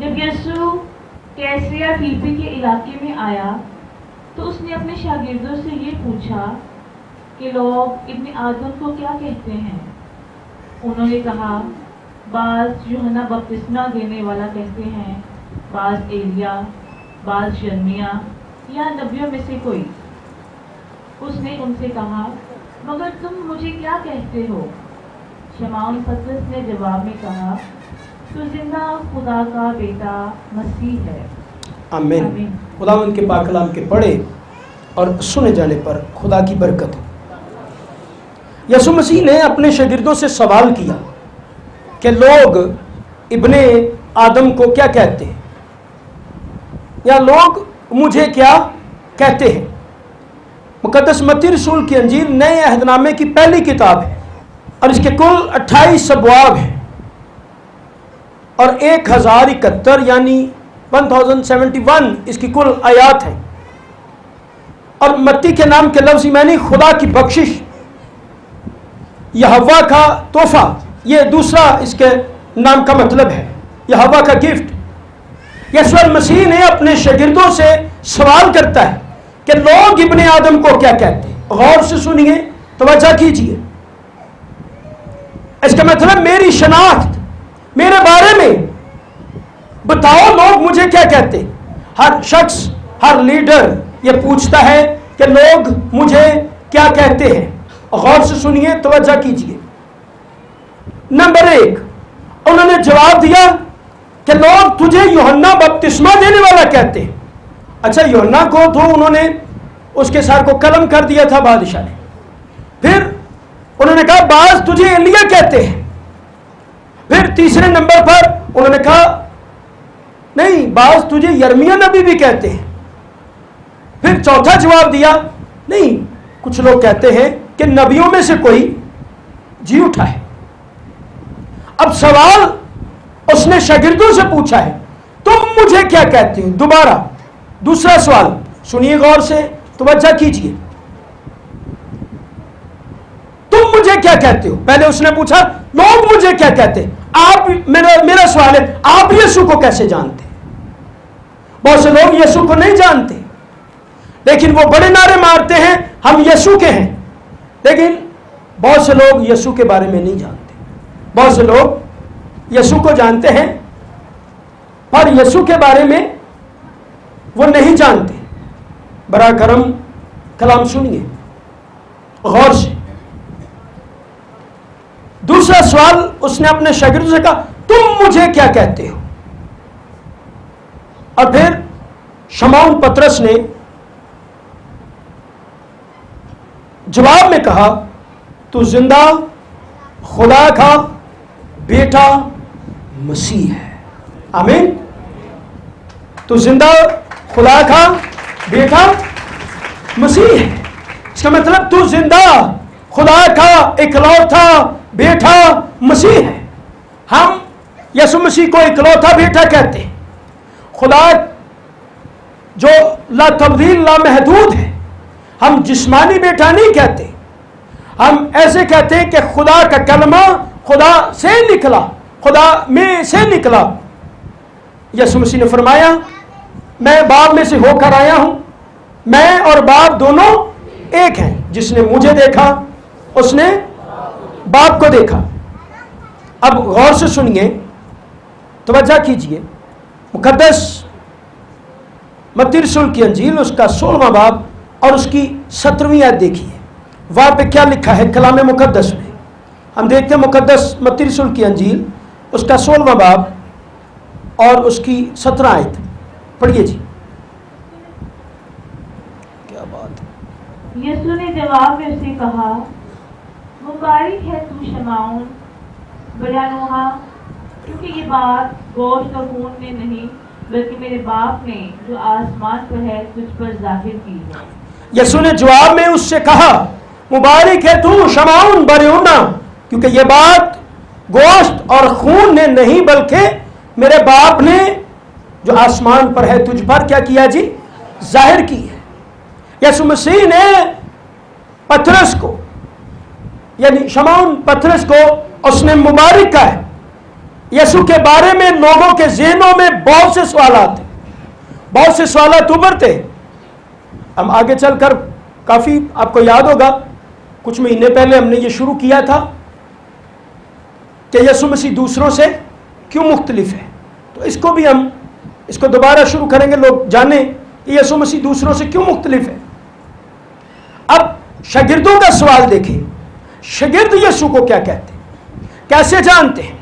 جب یسوع कैसरिया फिलिप्पी के इलाके में आया तो उसने अपने शागिर्दों से ये पूछा कि लोग इब्न आदम को क्या कहते हैं। उन्होंने कहा, बाज़ यूहन्ना बपतिस्मा देने वाला कहते हैं, बाज़ एलिया, बाज़ यर्मिया या नबियों में से कोई। उसने उनसे कहा, मगर तुम मुझे क्या कहते हो? शमौन पतरस ने जवाब में कहा, तो जिंदा खुदा का बेटा मसीह है। आमीन। खुदावंद के पाक कलाम के पढ़े और सुने जाने पर खुदा की बरकत हो। यसु मसीह ने अपने शागिर्दों से सवाल किया कि लोग इब्ने आदम को क्या कहते हैं, या लोग मुझे क्या कहते हैं। मुकद्दस मत्ती रसूल की अंजील नए अहदनामे की पहली किताब है और इसके कुल 28 अबवाब हैं और 1071 यानी 1071 इसकी कुल आयात है। और मत्ती के नाम के लफ्ज़ यानी खुदा की बख्शिश, यहोवा का तोहफा, ये दूसरा इसके नाम का मतलब है, यहोवा का गिफ्ट। यीशु मसीह ने अपने शागिर्दों से सवाल करता है कि लोग इब्ने आदम को क्या कहते हैं। गौर से सुनिए, तवज्जो कीजिए। इसका मतलब मेरी शनाख्त, मेरे बारे में बताओ लोग मुझे क्या कहते। हर शख्स, हर लीडर ये पूछता है कि लोग मुझे क्या कहते हैं। गौर से सुनिए, तवज्जो कीजिए। नंबर 1, उन्होंने जवाब दिया कि लोग तुझे यूहन्ना बपतिस्मा देने वाला कहते हैं। अच्छा, यूहन्ना को तो उन्होंने उसके सर को कलम कर दिया था बादशाह ने। फिर उन्होंने कहा बाज तुझे एलिया कहते हैं। फिर तीसरे नंबर पर उन्होंने कहा नहीं, बाज तुझे यर्मिया नबी भी कहते हैं। फिर चौथा जवाब दिया, नहीं, कुछ लोग कहते हैं कि नबियों में से कोई जी उठा है। अब सवाल उसने शागिर्दों से पूछा है, तुम मुझे क्या कहते हो। दोबारा दूसरा सवाल सुनिए गौर से, तवज्जो कीजिए। तुम मुझे क्या कहते हो। पहले उसने पूछा लोग मुझे क्या कहते हैं। आप, मेरा सवाल है, आप यीशु को कैसे जानते? बहुत से लोग यीशु को नहीं जानते, लेकिन वो बड़े नारे मारते हैं हम यीशु के हैं, लेकिन बहुत से लोग यीशु के बारे में नहीं जानते। बहुत से लोग यीशु को जानते हैं पर यीशु के बारे में वो नहीं जानते। बड़ा करम कलाम सुनिए गौर से। दूसरा सवाल उसने अपने शागिर्दों से कहा, तुम मुझे क्या कहते हो। और फिर शमौन पतरस ने जवाब में कहा, तू जिंदा खुदा का बेटा मसीह है। आमीन। तू जिंदा खुदा का बेटा मसीह है। इसका मतलब तू जिंदा खुदा का इकलौता बेटा मसीह है। हम यीशु मसीह को इकलौता बेटा कहते हैं। खुदा जो ला तब्दील ला महदूद है। हम जिस्मानी बेटा नहीं कहते, हम ऐसे कहते हैं कि खुदा का कलमा खुदा से निकला, खुदा में से निकला। यीशु मसीह ने फरमाया, मैं बाप में से होकर आया हूं, मैं और बाप दोनों एक हैं। जिसने मुझे देखा उसने बाप को देखा। अब गौर से सुनिए, तवज्जो कीजिए। मुकद्दस मत्ती रसूल की अंजील उसका 16वां बाब और उसकी 17वीं आयत देखिए। वहां पे क्या लिखा है कलाम मुकद्दस में। हम देखते हैं मुकद्दस मत्ती रसूल की अंजील उसका 16वां बाब और उसकी 17 आयत पढ़िए जी। क्या बात है। यीशु ने जवाब में उसे कहा, मुबारक है तू शमौन बयानोहा, क्योंकि ये बात गोश्त और खून ने नहीं बल्कि मेरे बाप ने जो आसमान पर है तुझ पर जाहिर की है। यीशु ने जवाब में उससे कहा, मुबारक है तू शमौन बरयोना, क्योंकि ये बात गोश्त और खून ने नहीं बल्कि मेरे बाप ने जो आसमान पर है तुझ पर क्या किया जी, जाहिर की है। यीशु मसीह ने पतरस को यानी शमौन पतरस को उसने मुबारक कहा है। یسوع کے بارے میں لوگوں کے ذہنوں میں بہت سے سوالات ہیں، بہت سے سوالات ابھرتے۔ ہم آگے چل کر کافی، آپ کو یاد ہوگا کچھ مہینے پہلے ہم نے یہ شروع کیا تھا کہ یسوع مسیح دوسروں سے کیوں مختلف ہے، تو اس کو بھی ہم اس کو دوبارہ شروع کریں گے، لوگ جانیں کہ یسوع مسیح دوسروں سے کیوں مختلف ہے۔ اب شاگردوں کا سوال دیکھیں، شاگرد یسوع کو کیا کہتے ہیں، کیسے جانتے ہیں؟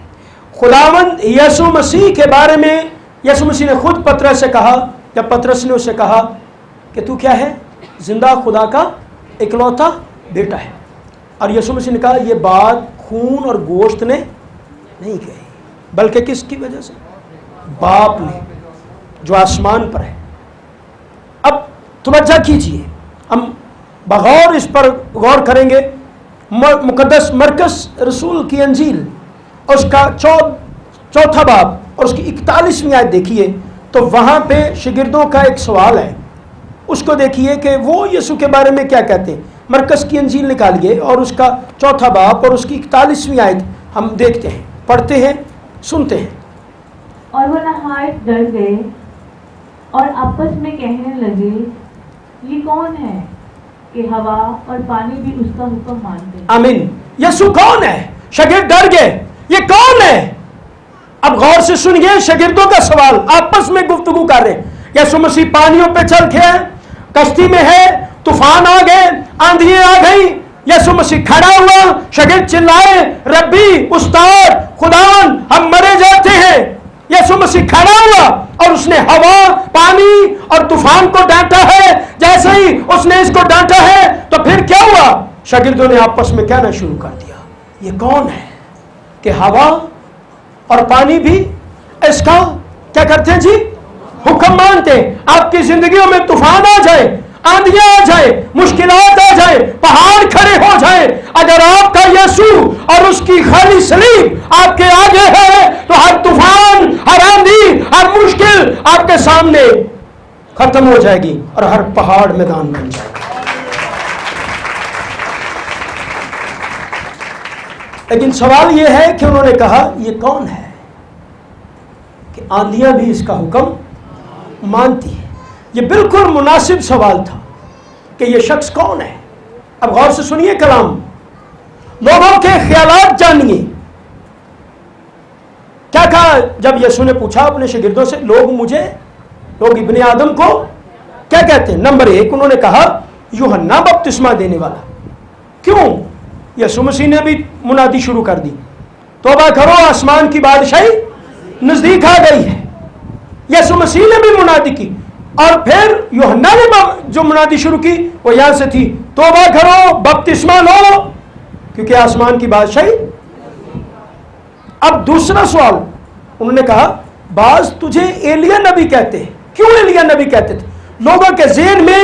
خداوند یسوع مسیح کے بارے میں یسوع مسیح نے خود پترس سے کہا، جب پترس نے اسے کہا کہ تو کیا ہے؟ زندہ خدا کا اکلوتا بیٹا ہے۔ اور یسوع مسیح نے کہا یہ بات خون اور گوشت نے نہیں کہی، بلکہ کس کی وجہ سے؟ باپ نے جو آسمان پر ہے۔ اب توجہ کیجئے، ہم بغور اس پر غور کریں گے۔ مقدس مرکز رسول کی انجیل اور اس کا چوتھا باب اور اس کی 41ویں آیت دیکھیے، تو وہاں پہ شاگردوں کا ایک سوال ہے، اس کو دیکھیے کہ وہ یسوع کے بارے میں کیا کہتے ہیں۔ مرکز کی انجیل نکالیے اور اس کا چوتھا باب اور اس کی 41ویں آیت ہم دیکھتے ہیں، پڑھتے ہیں، سنتے ہیں۔ اور وہ نہایت ڈر گئے اور آپس میں کہنے لگے یہ کون ہے کہ ہوا اور پانی بھی اس کا حکم مانتے ہیں۔ آمین۔ یسوع کون ہے؟ شاگرد ڈر گئے، یہ کون ہے؟ اب غور سے سنیے، شاگردوں کا سوال، آپس میں گفتگو کر رہے ہیں۔ یسوع مسیح پانیوں پہ چل کے کشتی میں ہے، طوفان آ گئے، آندھیاں آ گئی، یسوع مسیح کھڑا ہوا، شاگرد چلائے ربی، استاد، خداوند ہم مرے جاتے ہیں۔ یسوع مسیح کھڑا ہوا اور اس نے ہوا، پانی اور طوفان کو ڈانٹا ہے۔ جیسے ہی اس نے اس کو ڈانٹا ہے تو پھر کیا ہوا؟ شاگردوں نے آپس میں کہنا شروع کر دیا یہ کون ہے کہ ہوا اور پانی بھی اس کا کیا کرتے ہیں جی؟ حکم مانتے ہیں۔ آپ کی زندگیوں میں طوفان آ جائے، آندھیاں آ جائے، مشکلات آ جائے، پہاڑ کھڑے ہو جائے، اگر آپ کا یسوع اور اس کی خالی صلیب آپ کے آگے ہے تو ہر طوفان، ہر آندھی، ہر مشکل آپ کے سامنے ختم ہو جائے گی اور ہر پہاڑ میدان بن جائے گا۔ لیکن سوال یہ ہے کہ انہوں نے کہا یہ کون ہے کہ آندھیاں بھی اس کا حکم مانتی ہے۔ یہ بالکل مناسب سوال تھا کہ یہ شخص کون ہے۔ اب غور سے سنیے کلام، لوگوں کے خیالات جانیے۔ کیا کہا جب یسوع نے پوچھا اپنے شاگردوں سے لوگ ابن آدم کو کیا کہتے ہیں؟ نمبر 1 انہوں نے کہا یوحنا بپتسمہ دینے والا۔ کیوں؟ یسوع مسیح نے بھی منادی شروع کر دی، توبہ کرو آسمان کی بادشاہی نزدیک آ گئی ہے۔ یسوع مسیح نے بھی منادی کی، اور پھر یوحنا نے جو منادی شروع کی وہ یہاں سے تھی، توبہ کرو بپتسمہ لو کیونکہ آسمان کی بادشاہی۔ اب دوسرا سوال انہوں نے کہا بعض تجھے ایلیا نبی کہتے ہیں۔ کیوں ایلیا نبی کہتے تھے؟ لوگوں کے ذہن میں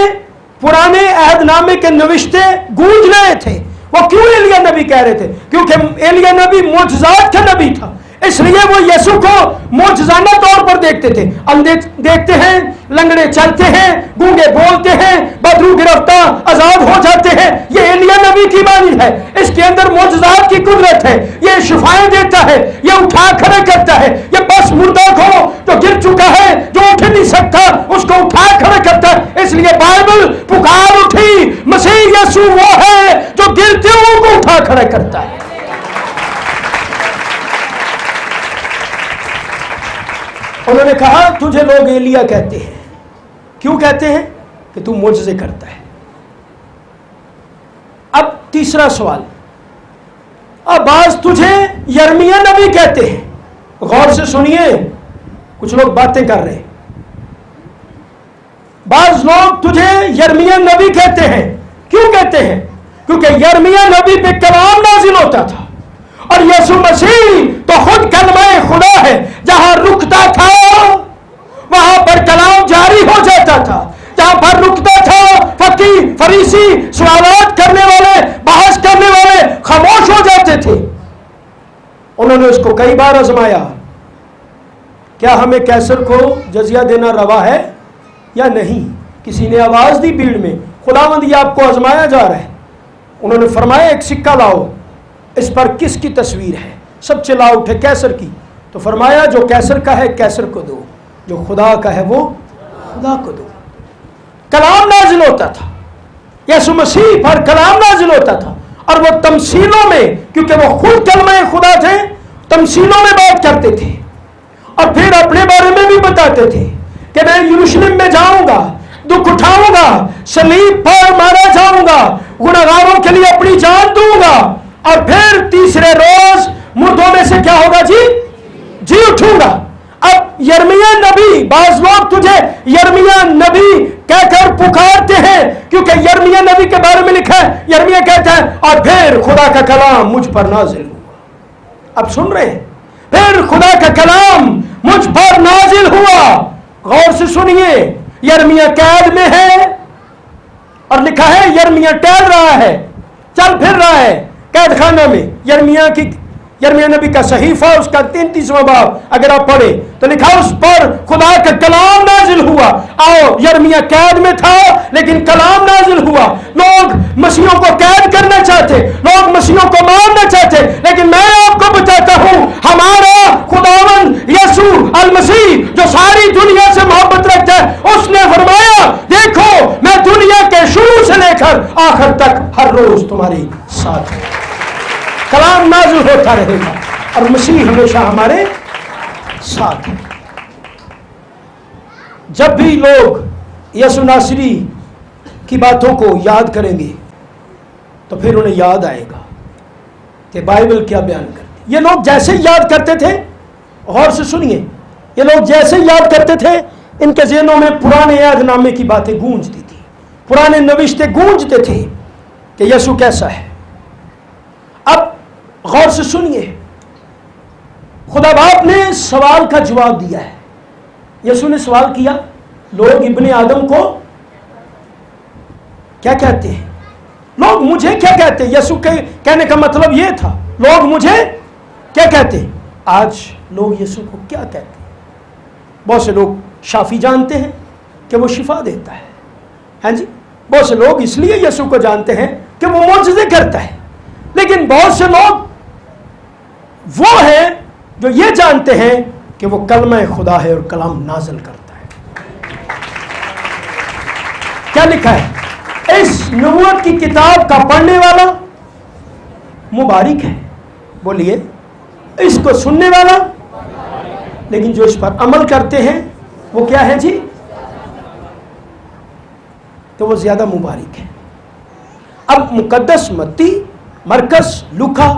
پرانے عہد نامے کے نوشتے گونج رہے تھے، وہ کیوں ایلیا نبی کہہ رہے تھے؟ کیونکہ ایلیا نبی معجزات کا نبی تھا، اس لیے وہ یسوع کو معجزانہ طور پر دیکھتے تھے۔ اندھے دیکھتے ہیں، لنگڑے چلتے ہیں، گونگے بولتے ہیں، بدرو گرفتار آزاد ہو جاتے ہیں۔ یہ ایلیا نبی کی بانی ہے، اس کے اندر معجزات کی قدرت ہے، یہ شفائیں دیتا ہے، یہ اٹھا کھڑے کرتا ہے، یہ بس مردہ کو جو گر چکا ہے، جو اٹھ نہیں سکتا، اس کو اٹھا کھڑے کرتا ہے۔ اس لیے بائبل پکار اٹھی، مسیح یسوع وہ ہے جو گرتے ہوں کو اٹھا کھڑے کرتا ہے۔ انہوں نے کہا تجھے لوگ ایلیا کہتے ہیں۔ کیوں کہتے ہیں؟ کہ تو معجزے کرتا ہے۔ اب تیسرا سوال، اب بعض تجھے یرمیا نبی کہتے ہیں۔ غور سے سنیے، کچھ لوگ باتیں کر رہے ہیں۔ بعض لوگ تجھے یرمیا نبی کہتے ہیں۔ کیوں کہتے ہیں؟ کیونکہ یرمیا نبی پہ کلام نازل ہوتا تھا، اور یسوع مسیح تو خود کلمہ خدا ہے، جہاں رکتا تھا وہاں پر کلام جاری ہو جاتا تھا، جہاں پر رکتا تھا فقیہ فریسی سوالات کرنے والے، بحث کرنے والے خاموش ہو جاتے تھے۔ انہوں نے اس کو کئی بار آزمایا، کیا ہمیں کیسر کو جزیہ دینا روا ہے یا نہیں؟ کسی نے آواز دی بھیڑ میں، خداوند یہ آپ کو آزمایا جا رہا ہے۔ انہوں نے فرمایا ایک سکہ لاؤ، اس پر کس کی تصویر ہے؟ سب چلا اٹھے کیسر کی۔ تو فرمایا جو کیسر کا ہے کیسر کو دو، جو خدا کا ہے وہ خدا کو دو۔ کلام نازل ہوتا تھا، یسوع مسیح پر کلام نازل ہوتا تھا، اور وہ تمثیلوں میں، کیونکہ وہ خود کلمہ خدا تھے، تمثیلوں میں بات کرتے تھے، اور پھر اپنے بارے میں بھی بتاتے تھے کہ میں یروشلم میں جاؤں گا، دکھ اٹھاؤں گا، صلیب پر مارا جاؤں گا، گنہگاروں کے لیے اپنی جان دوں گا، اور پھر تیسرے روز مردوں میں سے کیا ہوگا؟ جی اٹھوں گا۔ اب یرمیہ نبی، بعض لوگ تجھے یرمیہ نبی کہہ کر پکارتے ہیں کیونکہ یرمیہ نبی کے بارے میں لکھا ہے، یرمیہ کہتا ہے اور پھر خدا کا کلام مجھ پر نازل ہوا۔ اب سن رہے ہیں؟ پھر خدا کا کلام مجھ پر نازل ہوا۔ غور سے سنیے، یرمیہ قید میں ہے اور لکھا ہے یرمیہ ٹہل رہا ہے، چل پھر رہا ہے قید خانہ میں۔ یرمیہ نبی کا صحیفہ، اس کا 33واں باب اگر آپ پڑھیں تو لکھا اس پر خدا کا کلام نازل ہوا۔ آؤ، یرمیہ قید میں تھا لیکن کلام نازل ہوا۔ لوگ مسیحوں کو قید کرنا چاہتے، لوگ مسیحوں کو مارنا چاہتے، لیکن میں آپ کو بتاتا ہوں ہمارا خداوند یسوع المسیح جو ساری دنیا سے محبت رکھتا ہے، اس نے فرمایا دیکھو میں دنیا کے شروع سے لے کر آخر تک ہر روز تمہارے ساتھ ہوں۔ کلام نازل ہوتا رہے گا اور مسیح ہمیشہ ہمارے ساتھ ہے۔ جب بھی لوگ یسوع ناصری کی باتوں کو یاد کریں گے تو پھر انہیں یاد آئے گا کہ بائبل کیا بیان کرتی۔ یہ لوگ جیسے یاد کرتے تھے، غور سے سنیے، یہ لوگ جیسے یاد کرتے تھے ان کے ذہنوں میں پرانے عہد نامے کی باتیں گونجتی تھی، پرانے نوشتے گونجتے تھے کہ یسوع کیسا ہے۔ اب غور سے سنیے، خدا باپ نے سوال کا جواب دیا ہے۔ یسوع نے سوال کیا، لوگ ابن آدم کو کیا کہتے ہیں؟ لوگ مجھے کیا کہتے ہیں؟ یسوع کے کہنے کا مطلب یہ تھا، لوگ مجھے کیا کہتے ہیں؟ آج لوگ یسوع کو کیا کہتے ہیں؟ بہت سے لوگ شافی جانتے ہیں کہ وہ شفا دیتا ہے، ہاں جی، بہت سے لوگ اس لیے یسوع کو جانتے ہیں کہ وہ معجزے کرتا ہے، لیکن بہت سے لوگ وہ ہیں جو یہ جانتے ہیں کہ وہ کلمہ خدا ہے اور کلام نازل کرتا ہے۔ کیا لکھا ہے؟ اس نبوت کی کتاب کا پڑھنے والا مبارک ہے، بولیے، اس کو سننے والا، لیکن جو اس پر عمل کرتے ہیں وہ کیا ہے جی؟ تو وہ زیادہ مبارک ہے۔ اب مقدس متی، مرکز، لوکا،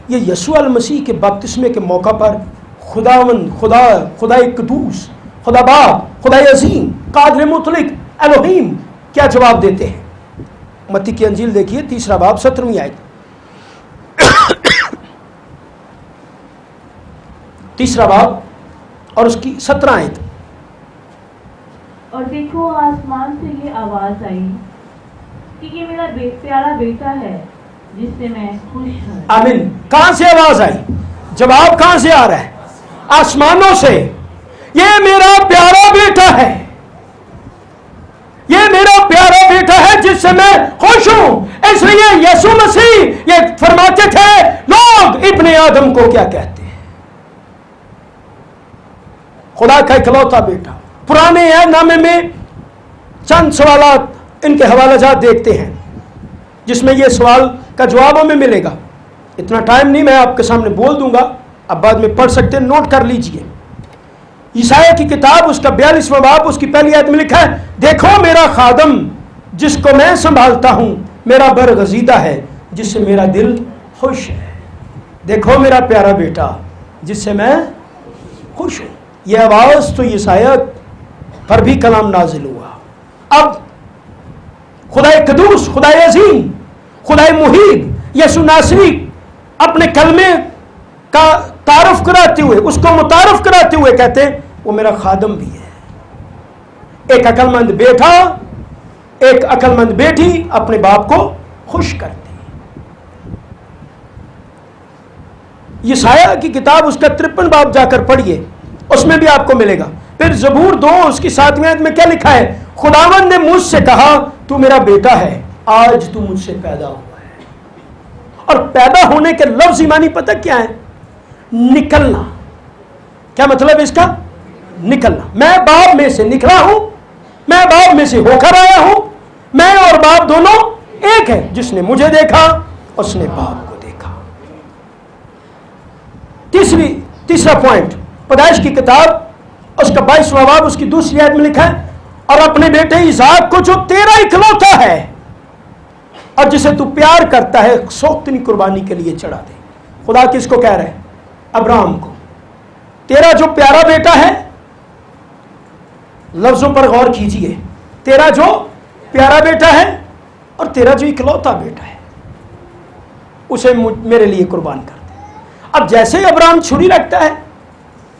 یہ یسوع المسیح کے بپتسمے کے موقع پر خداوند، خدا قدوس، خدا باپ، خدا عظیم، قادر مطلق، الوہیم کیا جواب دیتے ہیں؟ متی کی انجیل دیکھیے، 3 باب 17ویں آیت، 3 باب اور اس کی 17 آیت۔ اور دیکھو آسمان سے یہ آواز آئی کہ یہ میرا پیارا بیٹا ہے جس سے میں خوش ہوں۔ آمین۔ کہاں سے آواز آئی؟ جواب کہاں سے آ رہا ہے؟ آسمانوں سے۔ یہ میرا پیارا بیٹا ہے، یہ میرا پیارا بیٹا ہے جس سے میں خوش ہوں۔ اس لیے یسوع مسیح یہ فرماتے تھے لوگ ابن آدم کو کیا کہتے ہیں؟ خدا کا اکلوتا بیٹا۔ پرانے عہد نامے میں چند سوالات ان کے حوالہ جات دیکھتے ہیں جس میں یہ سوال کا جواب ہمیں ملے گا۔ اتنا ٹائم نہیں، میں آپ کے سامنے بول دوں گا، اب بعد میں پڑھ سکتے ہیں، نوٹ کر لیجئے۔ عیسائی کی کتاب اس کا 42واں باب اس کی پہلی آیت میں لکھا ہے، دیکھو میرا خادم جس کو میں سنبھالتا ہوں، میرا برگزیدہ ہے جس سے میرا دل خوش ہے۔ دیکھو میرا پیارا بیٹا جس سے میں خوش ہوں۔ یہ آواز تو عیسائی پر بھی کلام نازل ہوا۔ اب خدا قدوس، خدا عظیم، خدا محیب یسوع ناصری اپنے کلمے کا تعارف کراتے ہوئے، اس کو متعارف کراتے ہوئے کہتے ہیں وہ میرا خادم بھی ہے۔ ایک عقل مند بیٹا، ایک عقل مند بیٹی اپنے باپ کو خوش کرتی ہے۔ یسایہ کی کتاب اس کا 53 باب جا کر پڑھیے، اس میں بھی آپ کو ملے گا۔ پھر زبور 2 اس کی 7ویں آیت میں کیا لکھا ہے؟ خداوند نے مجھ سے کہا تو میرا بیٹا ہے، آج تو مجھ سے پیدا ہوا ہے۔ اور پیدا ہونے کے لفظی معنی پتہ کیا ہے؟ نکلنا، क्या मतलब इसका? निकलना। मैं बाप में से निकला हूं, मैं बाप में से होकर आया हूं, मैं और बाप दोनों एक है। जिसने मुझे देखा उसने बाप को देखा। तीसरा पॉइंट, पैदाइश की किताब उसका 22वां बाब उसकी दूसरी आयत में लिखा है, और अपने बेटे इसहाक को जो तेरा इकलौता है और जिसे तू प्यार करता है सोख्तनी कुर्बानी के लिए चढ़ा दे। खुदा किसको कह रहे हैं? अब्राहम को। तेरा जो प्यारा बेटा है, लफ्जों पर गौर कीजिए, तेरा जो प्यारा बेटा है और तेरा जो इकलौता बेटा है उसे मेरे लिए कुर्बान कर दे। अब जैसे ही अब्राहम छुरी रखता है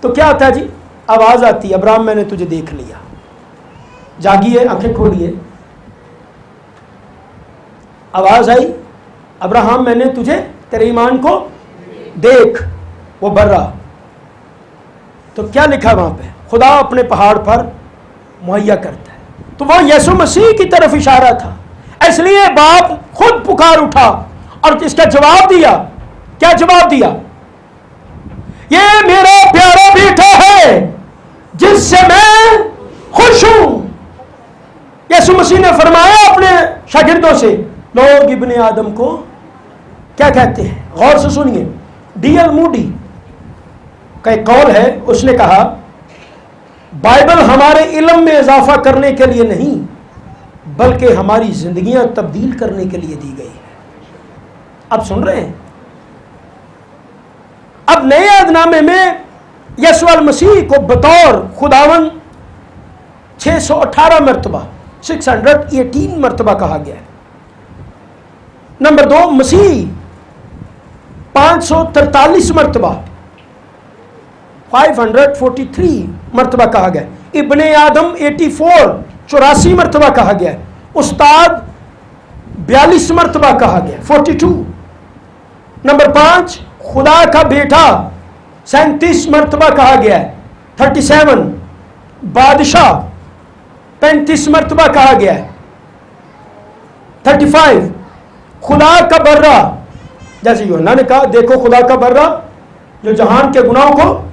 तो क्या होता है जी? आवाज आती है, अब्राहम मैंने तुझे देख लिया, जागिए, आंखें खोलिए। आवाज आई, अब्राहम मैंने तुझे, तेरे ईमान को देख। वो बर्रा। तो क्या लिखा वहां पे? खुदा अपने पहाड़ पर मुहैया करता है। तो वो यीशु मसीह की तरफ इशारा था। इसलिए बाप खुद पुकार उठा और इसका जवाब दिया। क्या जवाब दिया? ये मेरा प्यारा बेटा है जिससे मैं खुश हूं। यीशु मसीह ने फरमाया अपने शागिर्दों से, लोग इब्ने आदम को क्या कहते हैं? गौर से सुनिए। डी.एल. मूडी का एक कौल है, उसने कहा बाइबल हमारे इल्म में इजाफा करने के लिए नहीं बल्कि हमारी जिंदगियां तब्दील करने के लिए दी गई है। अब सुन रहे हैं? अब नए अहदनामे में यीशु मसीह को बतौर खुदावन 618 मरतबा 618 मरतबा कहा गया है। नंबर 2, मसीह 543 मरतबा 543 मरतबा कहा गया। इब्ने आदम 84 मरतबा कहा गया। उस्ताद 42 मरतबा कहा गया 42। नंबर 5, खुदा का बेटा 37 मरतबा कहा गया है 37। बादशाह 35 मरतबा कहा गया है 35। खुदा का बर्रा, जैसे यूहन्ना ने कहा, देखो खुदा का बर्रा जो जहान के गुनाहों को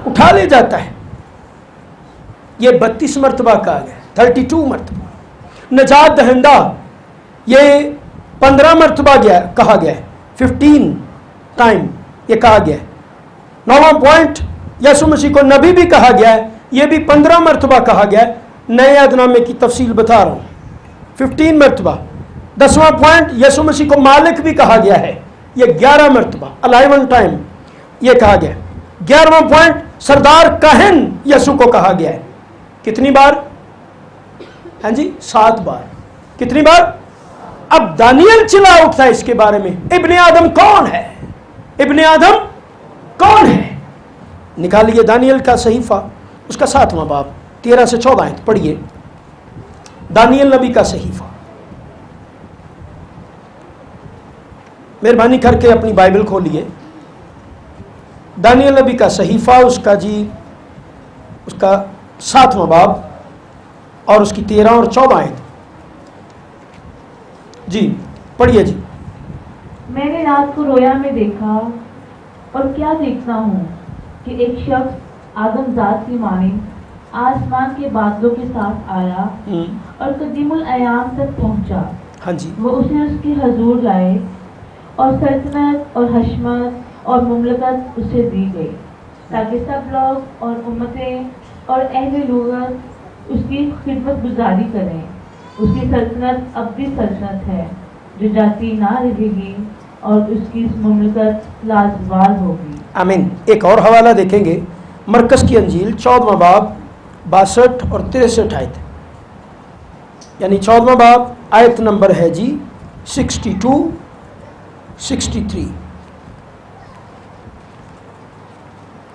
उठा ले जाता है, ये 32 मरतबा कहा गया 32 मरतबा। नजात दहिंदा ये 15 मरतबा कहा गया है 15 टाइम ये कहा गया है। 9वां पॉइंट, यीशु मसीह को नबी भी कहा गया है, ये भी 15 मरतबा कहा गया है। नए अहदनामे की तफसील बता रहा हूँ, 15 मरतबा। 10वां पॉइंट, यीशु मसीह को मालिक भी कहा गया है, ये 11 मरतबा 11 टाइम ये कहा गया। 11वां पॉइंट, सरदार काहिन यीशु को कहा गया है। कितनी बार? हाँ जी, 7 बार। कितनी बार? अब दानियल चिल्ला उठता है इसके बारे में, इब्ने आदम कौन है? इब्ने आदम कौन है? निकालिए दानियल का सहीफा उसका 7वां बाब 13 से 14 आयत पढ़िए। दानियल नबी का सहीफा, मेहरबानी करके अपनी बाइबल खोलिए। दानियल नबी का सहीफा उसका 7वां बाब और उसकी 13 और 14 आयत। जी पढ़िए जी। मैंने रात को रोया में देखा और क्या देखता हूँ कि एक शख्स आदमजात की मानिंद आसमान के बादलों के साथ आया और कदीमुल अयाम तक पहुँचा। हाँ जी। वो उसे उसके हजूर लाए और सल्तनत और हशमत और मुमलकत उसे दी गई ताकि सब लोग और उम्मतें और अहले लुगत उसकी खिदमत गुजारी करें। उसकी सल्तनत अब्दी सल्तनत है जो जाती ना रहेगी और उसकी मुमलकत लाजवाल होगी। आमीन। एक और हवाला देखेंगे, मरकस की अंजील 14वां बाब 62 और 63 आयत, यानी 14वां बाब आयत नंबर है जी 62 63,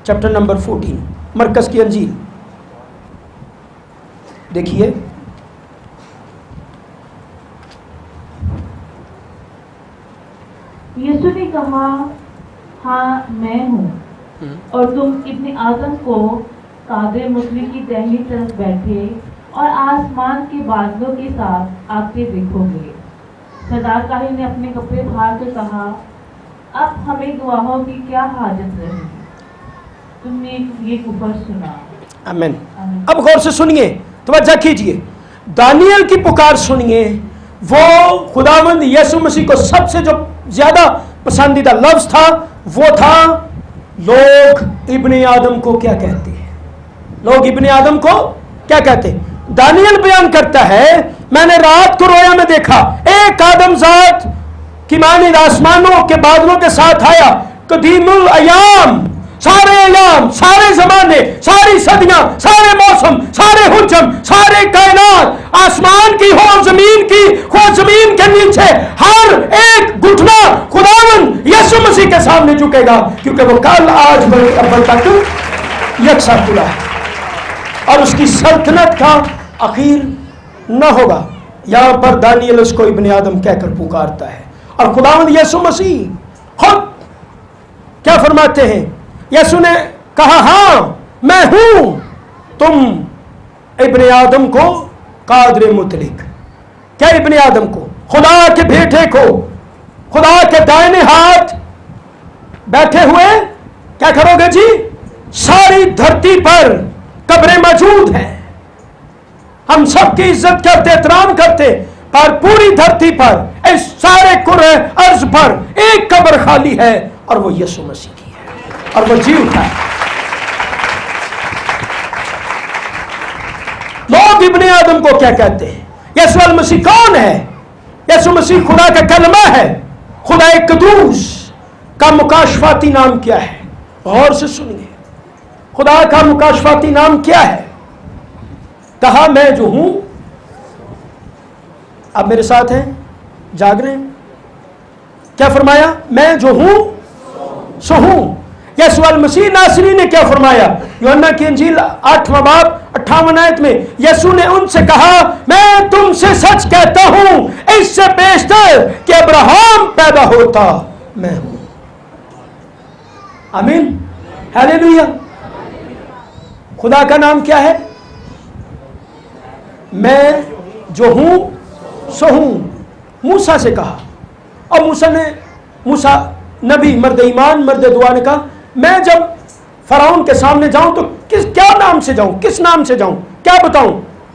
चैप्टर नंबर 14 मरकस की अंजील। देखिए, यीशु ने कहा, हाँ मैं हूँ, और तुम इब्ने आदम को कादे मुसली की दाहिनी तरफ बैठे और आसमान के बादलों के साथ आते देखोगे। सरदार काहिन ने अपने कपड़े फाड़ कर कहा, अब हमें गवाहों की क्या हाजत रही। तुमने ये कुफर सुना। आमीन। आमीन। अब गौर से सुनिए, तवज्जो कीजिए, दानियल की पुकार सुनिए। वो खुदावंद यीशु मसीह को सबसे जो ज्यादा पसंदीदा लफ्ज था वो था, लोग इब्ने आदम को क्या कहते हैं, लोग इब्ने आदम को क्या कहते हैं। दानियल बयान करता है, मैंने रात को रोया में देखा, एक आदमजात की मानिंद आसमानों के बादलों के साथ आया, कदीमुल अयाम, सारे अयाम, सारे जमाने, सारी सदियां, सारे मौसम, सारे हुजम, सारे कायनात, आसमान की हो जमीन की हो, जमीन के नीचे हर एक घुटना खुदावंद यीशु मसीह के सामने झुकेगा, क्योंकि वो कल आज अव्वल तक यकसा खुला है और उसकी सल्तनत का आखिर न होगा। यहां पर दानियल उसको इब्ने आदम कहकर पुकारता है और खुदावंद यीशु मसीह खुद क्या फरमाते हैं। यीशु ने कहा, हां मैं हूं, तुम इब्ने आदम को कादर मुतलिक, क्या इब्ने आदम को, खुदा के बेटे को, खुदा के दाहिने हाथ बैठे हुए क्या करोगे जी। सारी धरती पर कब्रें मौजूद हैं, हम सबकी इज्जत करते, एहतराम करते, पर पूरी धरती पर, इस सारे कुरे अर्ज पर एक कब्र खाली है और वो यीशु मसीह की है और वो जी उठा है। लोग इब्ने आदम को क्या कहते हैं। यीशु अल मसीह कौन है। यीशु मसीह खुदा का कलमा है। खुदा कदूस का मुकाशफाती नाम क्या है। गौर से सुनिए, खुदा का मुकाशफाती नाम क्या है। कहा, मैं जो हूं, आप मेरे साथ हैं, जाग रहे हैं, क्या फरमाया, मैं जो हूं सो हूं। यीशु अल मसीह नासरी ने क्या फरमाया, यूहन्ना की इंजील 8वां बाब 58 आयत में यीशु ने उनसे कहा, मैं तुमसे सच कहता हूं, इससे बेशतर कि अब्राहम पैदा होता मैं हूं। आमीन, हालेलुया। खुदा का नाम क्या है, मैं जो हूं सो हूं। मूसा से कहा, और मूसा नबी, मर्द ईमान, मर्द दुआ ने कहा, मैं जब फराउन के सामने जाऊं तो क्या नाम से जाऊं, किस नाम से जाऊं, क्या बताऊं।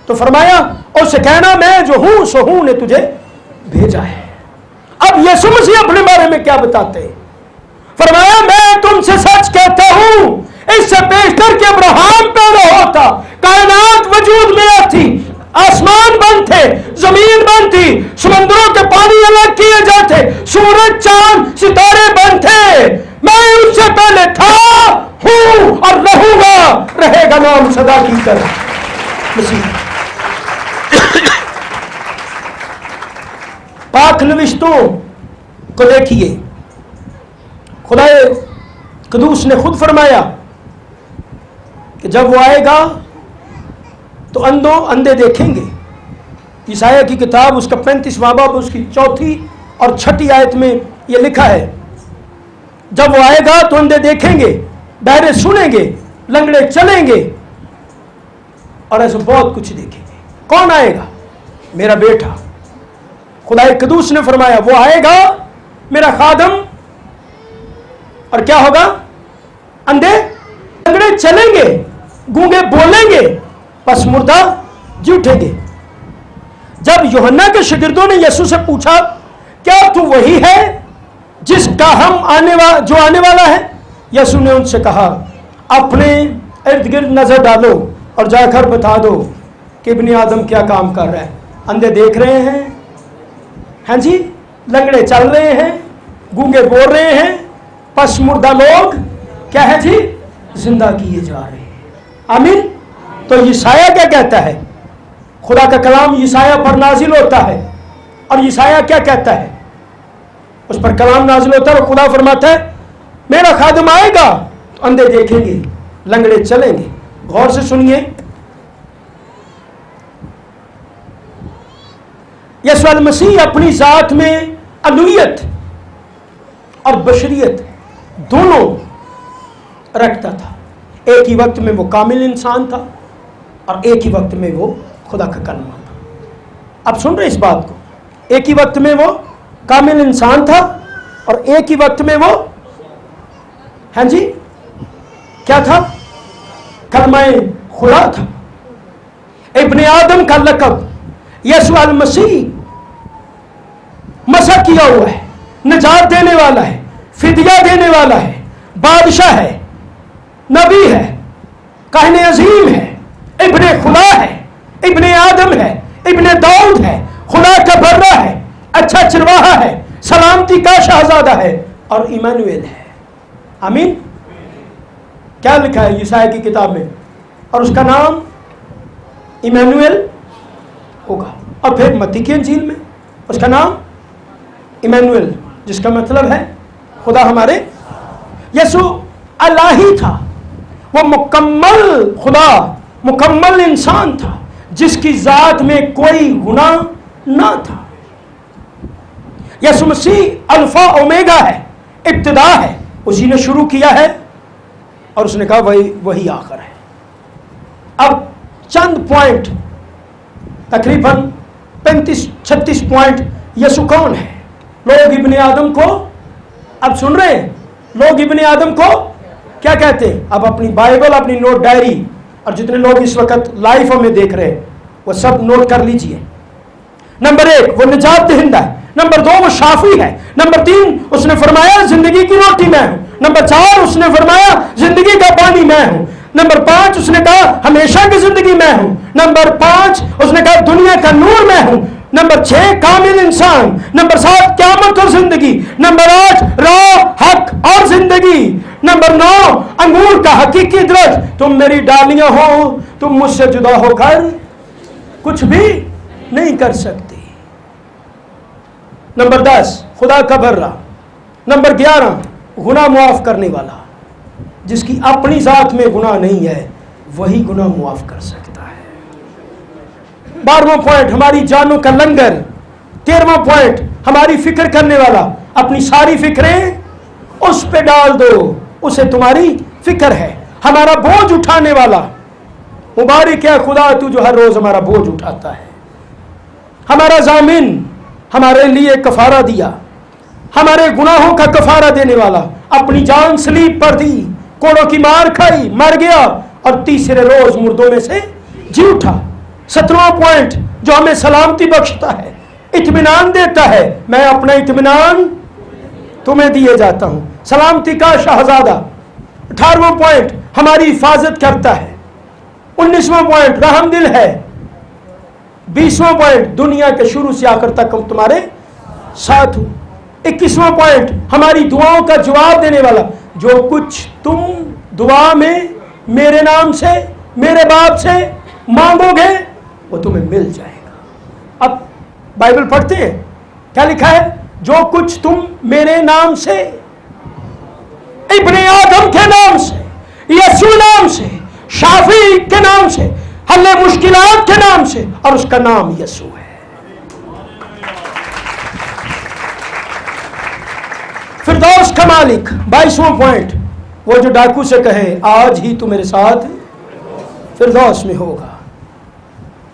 तो फरमाया, उससे कहना, मैं जो हूं सो हूं ने तुझे भेजा है। अब यीशु मसीह अपने बारे में क्या बताते हैं। फरमाया, मैं तुमसे सच कहता हूं, इससे बेशतर कि अब्राहम पैदा होता, कायनात वजूद में आती, आसमान बंद थे, जमीन बंद थी, समुद्रों के पानी अलग किए जाते, सूरज चांद सितारे बंद थे, मैं उससे पहले था, हूं और रहूंगा, रहेगा नाम सदा की तरह मसीह। पाक नविश्तों को देखिए, खुदा कदूस ने खुद फरमाया कि जब वो आएगा तो अंधे देखेंगे। ईसाया की किताब उसका 35वां बाब उसकी 4 और 6 आयत में ये लिखा है, जब वो आएगा तो अंधे देखेंगे, बहरे सुनेंगे, लंगड़े चलेंगे और ऐसे बहुत कुछ देखेंगे। कौन आएगा, मेरा बेटा। खुदा कदूस ने फरमाया, वो आएगा मेरा खादम, और क्या होगा, अंधे लंगड़े चलेंगे, गूंगे बोलेंगे, पस मुर्दा जी उठेंगे। जब यूहन्ना के शागिर्दों ने यीशु से पूछा, क्या तू वही है जिसका जो आने वाला है, यीशु ने उनसे कहा, अपने इर्द गिर्द नजर डालो और जाकर बता दो कि इब्ने आदम क्या काम कर रहा है। अंधे देख रहे हैं, हैं जी, लंगड़े चल रहे हैं, गूंगे बोल रहे हैं, पस मुर्दा लोग क्या है जी, जिंदा किए जा रहे हैं। आमीन। तो यशाया क्या कहता है, खुदा का कलाम यशाया पर नाजिल होता है, और यशाया क्या कहता है, उस पर कलाम नाजिल होता है और खुदा फरमाता है, मेरा खादिम आएगा तो अंधे देखेंगे, लंगड़े चलेंगे। गौर से सुनिए, यीशु मसीह अपनी जात में अलूहियत और बशरियत दोनों रखता था। एक ही वक्त में वो कामिल इंसान था और एक ही वक्त में वो खुदा का कलमा था। अब सुन रहे इस बात को, एक ही वक्त में वो कामिल इंसान था और एक ही वक्त में वो, हाँ जी, क्या था? कलमा खुदा था। इब्ने आदम का लक़ब यसू अल मसीह मसा किया हुआ है, निजात देने वाला है, फिदिया देने वाला है, बादशाह है, नबी है, काहिन अजीम है, इब्ने खुदा है, इब्ने आदम है, इब्ने दाऊद है, खुदा का बर्रा है, अच्छा चिरवाहा है, सलामती का शहजादा है और इमानुएल है। आमीन। क्या लिखा है यशायाह की किताब में? और उसका नाम इमानुएल होगा। और फिर मत्ती की इंजील में उसका नाम इमानुएल, जिसका मतलब है खुदा हमारे। यसू अल्लाह ही था, वो मुकम्मल खुदा, मुकम्मल इंसान था, जिसकी जात में कोई गुनाह ना था। यसू मसीह अल्फा ओमेगा है, इब्तिदा है, उसी ने शुरू किया है और उसने कहा वही आखिर है। अब चंद पॉइंट, तकरीबन 35-36 पॉइंट, यसू कौन है? लोग इब्ने आदम को, अब सुन रहे हैं, लोग इब्ने आदम को क्या कहते हैं? अब अपनी बाइबल, अपनी नोट डायरी, और जितने लोग इस वक्त लाइव हमें देख रहे हैं वो सब नोट कर लीजिए। नंबर 1 वो निजात दहिंदा है। नंबर 2 वो शाफी है। नंबर 3 उसने फरमाया जिंदगी की रोटी मैं हूं। नंबर 4 उसने फरमाया जिंदगी का पानी मैं हूं। नंबर 5 उसने कहा हमेशा की जिंदगी मैं हूं। नंबर 5 उसने कहा दुनिया का नूर मैं हूं। नंबर 6 कामिल इंसान। नंबर 7 क़यामत और जिंदगी। नंबर 8 राह, हक और जिंदगी। नंबर 9 अंगूर का हकीकी दरख्त, तुम मेरी डालियां हो, तुम मुझसे जुदा होकर कुछ भी नहीं कर सकती। नंबर 10 खुदा का बर्रा। नंबर 11 गुनाह मुआफ करने वाला, जिसकी अपनी जात में गुनाह नहीं है वही गुनाह मुआफ कर सकता है। 12वां पॉइंट हमारी जानों का लंगर। 13वां पॉइंट हमारी फिक्र करने वाला, अपनी सारी फिक्रें उस पे डाल दो, उसे तुम्हारी फिक्र है। हमारा बोझ उठाने वाला, मुबारक है खुदा तू जो हर रोज हमारा बोझ उठाता है। हमारा जामिन, हमारे लिए कफारा दिया, हमारे गुनाहों का कफारा देने वाला, अपनी जान सलीब पर दी, कोड़ों की मार खाई, मर गया और तीसरे रोज मुर्दों में से जी उठा। 17वां पॉइंट जो हमें सलामती बख्शता है, इत्मीनान देता है, मैं अपना इत्मीनान तुम्हें दिए जाता हूं, सलामती का शहजादा। 18वां पॉइंट हमारी हिफाजत करता है। 19वां पॉइंट रहमदिल है। 20वां पॉइंट दुनिया के शुरू से आखिर तक हम तुम्हारे साथ हूं। 21वां पॉइंट हमारी दुआओं का जवाब देने वाला, जो कुछ तुम दुआ में मेरे नाम से, मेरे बाप से मांगोगे वो तुम्हें मिल जाएगा। अब बाइबल पढ़ते हैं, क्या लिखा है? जो कुछ तुम मेरे नाम से, इब्ने आदम के नाम से, यसू नाम से, शाफी के नाम से, हल्ले मुश्किलात के नाम से, और उसका नाम यसू है। फिरदौस का मालिक। 22वां पॉइंट वो जो डाकू से कहे आज ही तू मेरे साथ फिरदौस में होगा।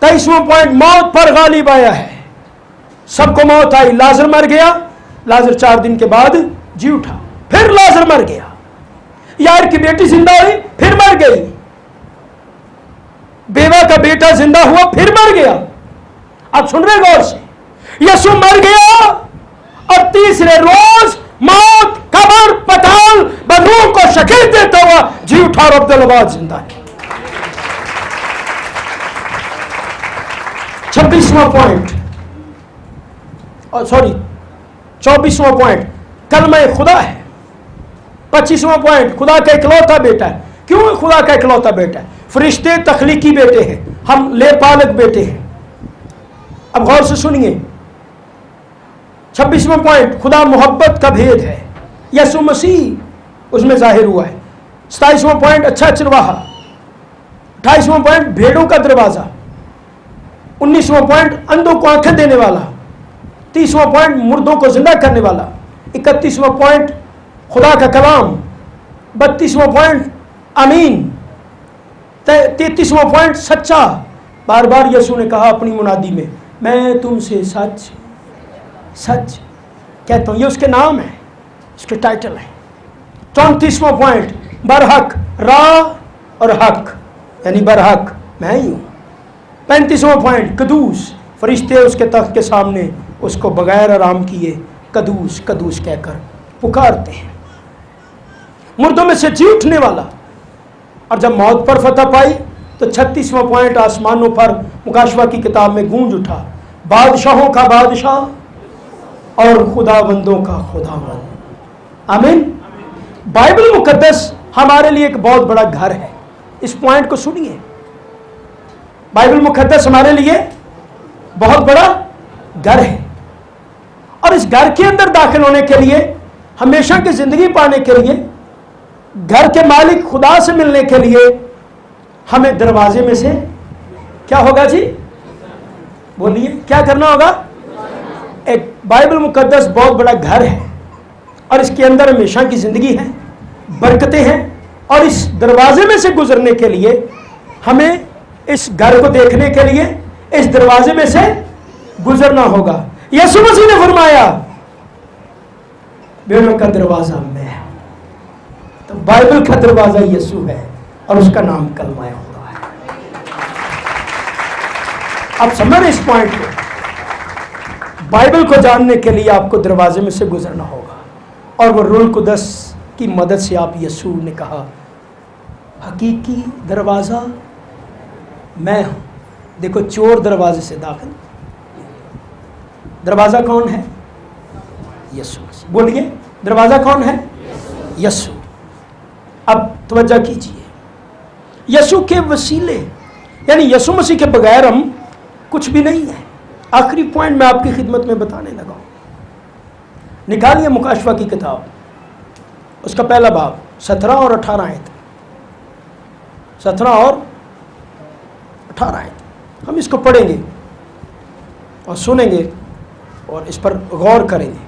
23वां पॉइंट मौत पर गालिब आया है। सबको मौत आई, लाजर मर गया, लाजर 4 दिन के बाद जी उठा, फिर लाजर मर गया। यार की बेटी जिंदा हुई, फिर मर गई। बेवा का बेटा जिंदा हुआ, फिर मर गया। आप सुन रहे गौर से, यसू मर गया और तीसरे रोज मौत, कब्र, पताल, बंदूक को शकील देता हुआ जी उठा और अब्दुल्लाबाद जिंदा है। 26वां पॉइंट, सॉरी 24वां पॉइंट कलमा खुदा है। 25वां पॉइंट खुदा का इकलौता बेटा है। क्यों खुदा का इकलौता बेटा है? फरिश्ते तखलीकी बेटे हैं, हम लेपालक बेटे हैं। अब गौर से सुनिए, 26वां पॉइंट खुदा मोहब्बत का भेद है, यसू मसीह उसमें जाहिर हुआ है। 27वां पॉइंट अच्छा चिरवाहा। 28वां पॉइंट भेड़ों का दरवाजा। 19वां पॉइंट अंधों को आंखें देने वाला। 30वां पॉइंट मुर्दों को जिंदा करने वाला। 31वां पॉइंट खुदा का कलाम। 32वां पॉइंट अमीन। 33वां पॉइंट सच्चा। बार बार यसू ने कहा अपनी मुनादी में, मैं तुमसे सच सच कहता हूं। ये उसके नाम है, उसके टाइटल है। 34वां पॉइंट बरहक, राह और हक यानी बरहक मैं ही हूँ। 35वां पॉइंट, कदूस, फरिश्ते उसके तख्त के सामने उसको बगैर आराम किए कदूस कदूस कहकर पुकारते हैं। मुर्दों में से जी उठने वाला, और जब मौत पर फतह पाई तो 36वां पॉइंट, आसमानों पर मुकाशवा की किताब में गूंज उठा, बादशाहों का बादशाह और खुदाबंदों का खुदाबंद। आमीन। बाइबल मुकद्दस हमारे लिए एक बहुत बड़ा घर है। इस पॉइंट को सुनिए, बाइबल मुकद्दस हमारे लिए बहुत बड़ा घर है, और इस घर के अंदर दाखिल होने के लिए, हमेशा की जिंदगी पाने के लिए, घर के मालिक खुदा से मिलने के लिए हमें दरवाजे में से क्या होगा जी? बोलिए, क्या करना होगा? एक बाइबल मुकद्दस बहुत बड़ा घर है, और इसके अंदर हमेशा की जिंदगी है, बरकतें हैं, और इस दरवाजे में से गुजरने के लिए हमें इस घर को देखने के लिए इस दरवाजे में से गुजरना होगा। यीशु मसीह ने फरमाया, भेड़ों का दरवाजा मैं हूं। तो बाइबल का दरवाजा यीशु है, और उसका नाम कलमा खुदा है। आप समझ रहे इस पॉइंट को? बाइबल को जानने के लिए आपको दरवाजे में से गुजरना होगा, और वो रूह कुदस की मदद से आप, यीशु ने कहा, हकीकी दरवाजा मैं हूं। देखो, चोर दरवाजे से दाखिल, दरवाजा कौन है? यीशु मसीह। बोलिए, दरवाजा कौन है? यीशु। अब तवज्जो कीजिए, यीशु के वसीले यानी यीशु मसीह के बगैर हम कुछ भी नहीं है। आखिरी पॉइंट मैं आपकी खिदमत में बताने लगा हूं। निकालिए मुकाशवा की किताब, उसका पहला बाब 17 और 18 आयत, 17 और 18 आयत। हम इसको पढ़ेंगे और सुनेंगे और इस पर गौर करेंगे।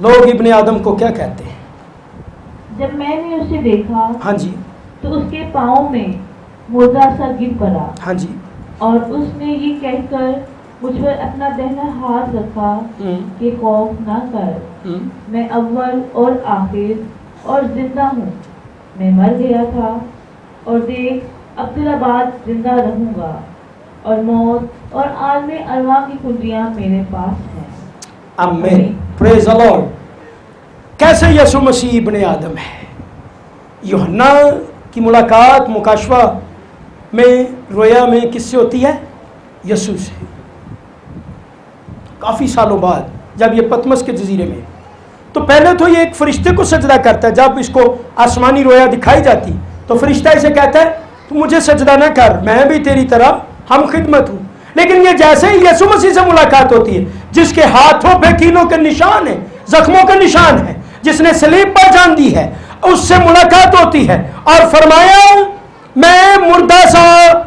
लोग इब्ने आदम को क्या कहते हैं? जब मैंने उसे देखा, हाँ जी, तो उसके पाँव में मुर्दा सा गिर पड़ा। हाँ जी, और उसने ये कहकर मुझ पर अपना दाहिना हाथ रखा कि खौफ ना कर, मैं अव्वल और आखिर और जिंदा हूँ। मैं मर गया था, और देख अब दिलाबाद जिंदा रहूँगा, और मौत और आलमे अरवा की कुंजियाँ मेरे पास हैं। आमीन, प्रेज द लॉर्ड। कैसे यीशु मसीह इब्ने आदम है? यूहन्ना की मुलाकात मुकाशवा में, रोया में किससे होती है? यीशु से। काफ़ी सालों बाद जब ये पतमस के जजीरे में, तो पहले तो ये एक फरिश्ते को सजदा करता है। जब इसको आसमानी रोया दिखाई जाती तो फरिश्ता इसे कहता है, तू मुझे सजदा ना कर, मैं भी तेरी तरह हम खिदमत हूँ। लेकिन ये जैसे ही यीशु मसीह से मुलाकात होती है, जिसके हाथों पे कीलों के निशान है, जख्मों के निशान है, जिसने सलीब पर जान दी है, उससे मुलाकात होती है, और फरमाया, मैं मुर्दा सा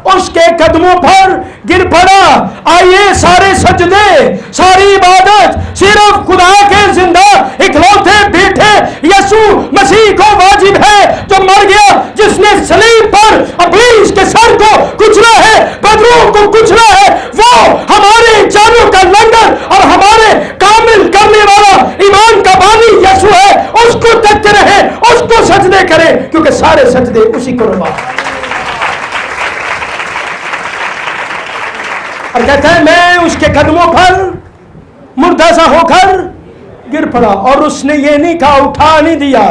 उसके कदमों पर गिर पड़ा। आइए सारे सजदे, सारी इबादत सिर्फ खुदा के जिंदा इकलौते बेटे यीशु मसीह को वाजिब है, जो मर गया, जिसने सलीब पर इब्लीस के सर को कुचला है, बदरूह को कुचला है। वो हमारे जानों का लंगर और हमारे कामिल करने वाला ईमान का बानी यीशु है। उसको देखते रहे, उसको सजदे करें, क्योंकि सारे सजदे उसी को रवा। और कहता है, मैं उसके कदमों पर मुर्दा सा होकर गिर पड़ा, और उसने ये नहीं कहा, उठा नहीं दिया,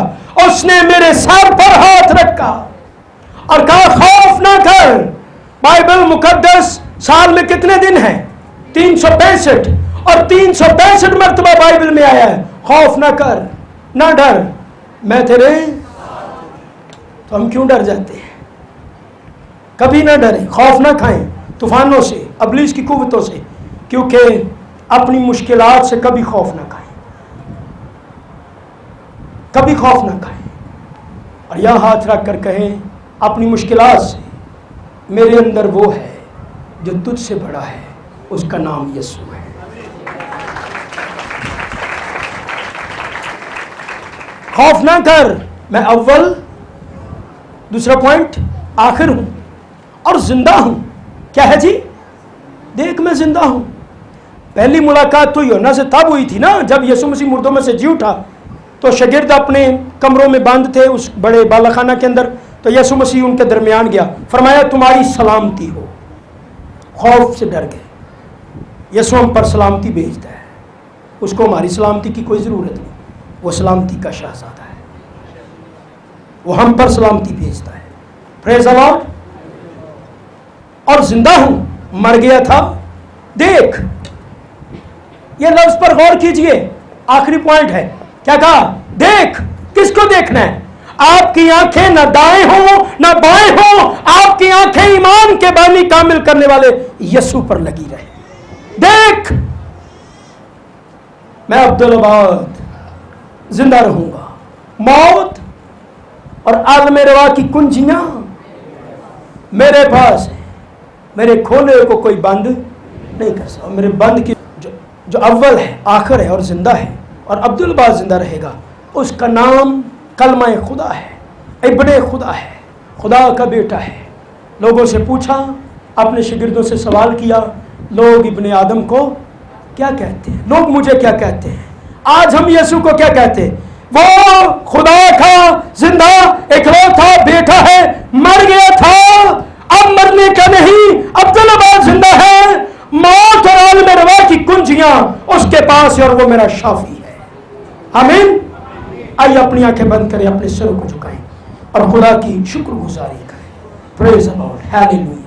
उसने मेरे सर पर हाथ रखा और कहा, खौफ ना कर। बाइबल मुकद्दस साल में कितने दिन हैं? 365, और 365 मरतबा बाइबल में आया है, खौफ ना कर, ना डर, मैं तेरे। तो हम क्यों डर जाते हैं? कभी ना डरें, खौफ ना खाएं तूफानों से, इब्लीस की कुव्वतों से, क्योंकि अपनी मुश्किलात से कभी खौफ ना खाएं, कभी खौफ ना खाएं, और यह हाथ रख कर कहें अपनी मुश्किलात से, मेरे अंदर वो है जो तुझसे बड़ा है, उसका नाम यीशु है। खौफ ना कर, मैं अव्वल, दूसरा पॉइंट, आखिर हूं और जिंदा हूं। क्या है जी? देख, मैं जिंदा हूं। पहली मुलाकात तो यूहन्ना से तब हुई थी ना, जब यीशु मसीह मुर्दों में से जी उठा, तो तो शागिर्द अपने कमरों में बंद थे उस बड़े बालाखाना के अंदर। तो यीशु मसीह उनके दरमियान गया, फरमाया तुम्हारी सलामती हो। खौफ से डर गए। यीशु हम पर सलामती भेजता है, उसको हमारी सलामती की कोई ज़रूरत नहीं, वो सलामती का शहजादा है, वो हम पर सलामती भेजता है। Praise the Lord. और जिंदा हूं, मर गया था, देख। ये लफ्ज पर गौर कीजिए, आखिरी पॉइंट है, क्या कहा? देख। किसको देखना है? आपकी आंखें न दाएं हो न बाएं हो, आपकी आंखें ईमान के बानी कामिल करने वाले यीशु पर लगी रहे। देख, मैं अब्दुल अबाद जिंदा रहूंगा, मौत और आलम रवा की कुंजियां मेरे पास है, मेरे खोले को कोई बंद नहीं कर सकता। मेरे बंद की जो अव्वल है, आखिर है और जिंदा है, और अब्दुल अबाद जिंदा रहेगा, उसका नाम कलमा खुदा है, इब्ने खुदा है, खुदा का बेटा है। लोगों से पूछा, अपने शागिर्दों से सवाल किया, लोग इब्ने आदम को क्या कहते हैं? लोग मुझे क्या कहते हैं? आज हम यीशु को क्या कहते हैं? वो खुदा का जिंदा इकलौता बेटा है, मर गया था, अब मरने का नहीं, अब्दुल अबाद जिंदा है, मौत और आलम रवा की कुंजियां उसके पास है और वो मेरा शाफी है। आमीन। आइए अपनी आंखें बंद करें, अपने सिर को झुकाएं और खुदा की शुक्रगुजारी करें। Praise the Lord, hallelujah.